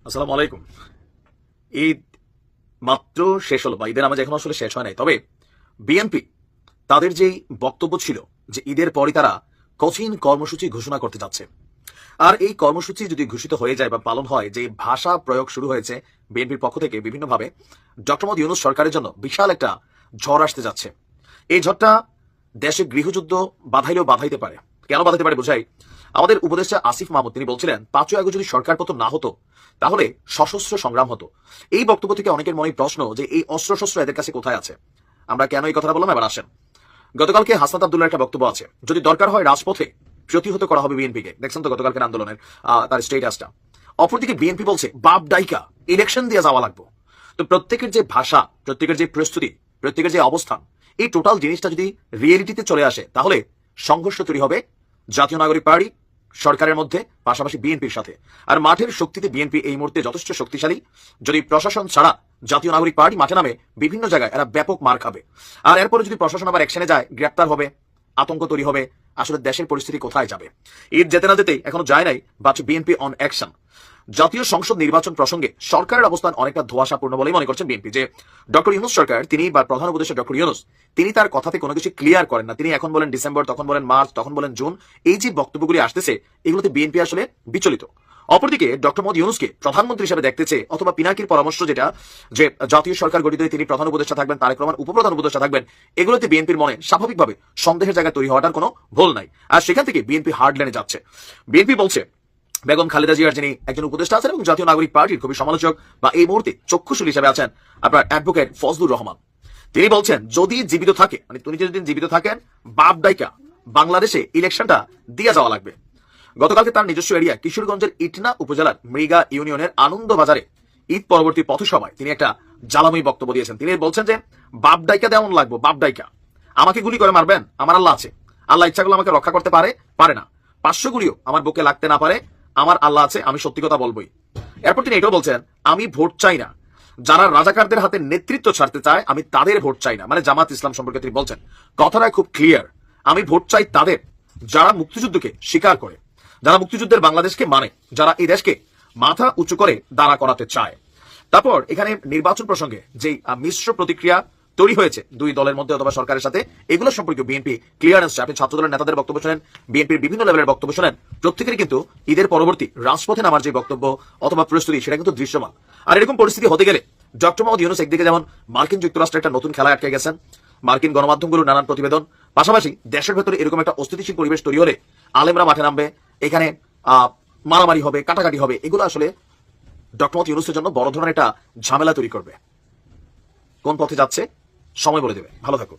আসসালামু আলাইকুম। ঈদ মাত্র শেষ হলো, বা ঈদের নামাজ এখন আসলে শেষ হয় নাই। তবে বিএনপি তাদের যেই বক্তব্য ছিল যে ঈদের পরই তারা কঠিন কর্মসূচি ঘোষণা করতে যাচ্ছে, আর এই কর্মসূচি যদি ঘোষিত হয়ে যায় বা পালন হয়, যে ভাষা প্রয়োগ শুরু হয়েছে বিএনপির পক্ষ থেকে বিভিন্নভাবে, ডক্টর মোহাম্মদ ইউনূস সরকারের জন্য বিশাল একটা ঝড় আসতে যাচ্ছে। এই ঝড়টা দেশে গৃহযুদ্ধ বাধাইলেও বাধাইতে পারে। কেন বাধাইতে পারে বোঝাই। আমাদের উপদেষ্টা আসিফ মাহমুদ তিনি বলছিলেন 5ই আগস্ট যদি সরকার পতন না হতো তাহলে সশস্ত্র সংগ্রাম হতো। এই বক্তব্য থেকে অনেকের মনে প্রশ্ন যে এই অস্ত্রশস্ত্র এদের কাছে কোথায় আছে। আমরা কেন এই কথাটা বললাম, এবার আসেন। গতকালকে হাসনাত আব্দুল্লাহর একটা বক্তব্য আছে, যদি দরকার হয় রাজপথে প্রতিহত করা হবে বিএনপিকে। দেখছেন তো গতকালকের আন্দোলনের তার স্টেটাসটা। অপরদিকে বিএনপি বলছে বাপ ডাইকা ইলেকশন দিয়ে যাওয়া লাগবে। তো প্রত্যেকের যে ভাষা, প্রত্যেকের যে প্রস্তুতি, প্রত্যেকের যে অবস্থান, এই টোটাল জিনিসটা যদি রিয়েলিটিতে চলে আসে তাহলে সংঘর্ষ তৈরি হবে জাতীয় নাগরিক পার্টি সরকারের মধ্যে, পাশাপাশি বিএনপির সাথে। আর মাঠের শক্তিতে বিএনপি এই মুহূর্তে যথেষ্ট শক্তিশালী। যদি প্রশাসন ছাড়া জাতীয় নাগরিক পার্টি মাঠে নামে, বিভিন্ন জায়গায় এরা ব্যাপক মার খাবে। আর এরপরে যদি প্রশাসন আবার অ্যাকশনে যায়, গ্রেপ্তার হবে, আতঙ্ক তৈরি হবে। আসলে দেশের পরিস্থিতি কোথায় যাবে? ঈদ যেতে না যেতেই এখনো যায় নাই, বাট বিএনপি অন অ্যাকশন। জাতীয় সংসদ নির্বাচন প্রসঙ্গে সরকারের অবস্থান অনেকটা ধোঁয়াশাপূর্ণ বলেই মনে করছেন বিএনপি। যে ডক্টর ইউনূস সরকার তিনি বা প্রধান উপদেষ্টা ডক্টর ইউনূস তিনি তার কথাতে কোনো কিছু ক্লিয়ার করেন না। তিনি এখন বলেন ডিসেম্বর, তখন বলেন মার্চ, তখন বলেন জুন। এই যে বক্তব্যগুলি আসতেছে এগুলোতে বিএনপি আসলে বিচলিত। অপরদিকে ডক্টর মোহাম্মদ ইউনূসকে প্রধানমন্ত্রী হিসেবে দেখতেছে, অথবা পিনাকির পরামর্শ যেটা যে জাতীয় সরকার গঠিত তিনি প্রধান উপদেষ্টা থাকবেন, তারেক রহমান উপপ্রধান উপদেষ্টা থাকবেন, এগুলোতে বিএনপির মনে স্বাভাবিকভাবে সন্দেহের জায়গা তৈরি হওয়াটার কোনো ভুল নাই। আর সেখান থেকে বিএনপি হার্ড লাইনে যাচ্ছে। বিএনপি বলছে বেগম খালেদা জিয়ার যিনি একজন উপদেষ্টা আছেন এবং জাতীয় নাগরিক পার্টির খুবই সমালোচক বা এই মুহূর্তে চক্ষুশূল হিসেবে আছেন আপনার অ্যাডভোকেট ফজলুর রহমান, তিনি বলছেন যদি জীবিত থাকে, মানে তিনি যদি জীবিত থাকেন, বাপ ডাইকা বাংলাদেশে ইলেকশনটা দিয়ে যাওয়া লাগবে। গতকালকে তার নিজস্ব এরিয়া কিশোরগঞ্জের ইটনা উপজেলার মৃগা ইউনিয়নের আনন্দ বাজারে ঈদ পরবর্তী পথসভায় তিনি একটা জ্বালাময়ী বক্তব্য দিয়েছেন। তিনি বলছেন যে বাপ ডাইকা দেওয়া লাগবে, বাপ ডাইকা আমাকে গুলি করে মারবেন, আমার আল্লাহ আছে, আল্লাহ ইচ্ছা করলে আমাকে রক্ষা করতে পারে, পারে না। 500 গুলিও আমার বুকে লাগতে না পারে, আমার আল্লাহ আছে, আমি সত্যি কথা বলবোই। এরপর তিনি এটাও বলছেন আমি ভোট চাই না, যারা রাজাকারদের হাতে নেতৃত্ব ছাড়তে চায় আমি তাদের ভোট চাই না। মানে জামাত ইসলাম সম্পর্কে তিনি বলছেন, কথাটা খুব ক্লিয়ার। আমি ভোট চাই তাদের যারা মুক্তিযুদ্ধকে স্বীকার করে, যারা মুক্তিযুদ্ধের বাংলাদেশকে মানে, যারা এই দেশকে মাথা উঁচু করে দাঁড়া করাতে চায়। তারপর এখানে নির্বাচন প্রসঙ্গে যে মিশ্র প্রতিক্রিয়া তৈরি হয়েছে দুই দলের মধ্যে অথবা সরকারের সাথে, এগুলো সম্পর্কে বিএনপি ক্লিয়ারেন্স। আপনি ছাত্র দলের নেতাদের বক্তব্য শোনেন, বিএনপির বিভিন্ন লেভেলের বক্তব্য শোনেন, প্রত্যেকেরই কিন্তু ঈদের পরবর্তী রাজপথে নামার যে বক্তব্য অথবা প্রস্তুতি সেটা কিন্তু দৃশ্যমান। আর এরকম পরিস্থিতি হতে গেলে ডক্টর মোহাম্মদ ইউনূস একদিকে যেমন মার্কিন যুক্তরাষ্ট্রের একটা নতুন খেলায় আটকে গেছেন, মার্কিন গণমাধ্যমগুলোর নানান প্রতিবেদন, পাশাপাশি দেশের ভেতরে এরকম একটা অস্থিতিশীল পরিবেশ তৈরি হলে আলেমরা মাঠে নামবে, এখানে মারামারি হবে, কাটাকাটি হবে, এগুলো আসলে ডক্টর মোহাম্মদ ইউনূসের জন্য বড় ধরনের একটা ঝামেলা তৈরি করবে। কোন পথে যাচ্ছে সময় বলে দেবে। ভালো থাকুন।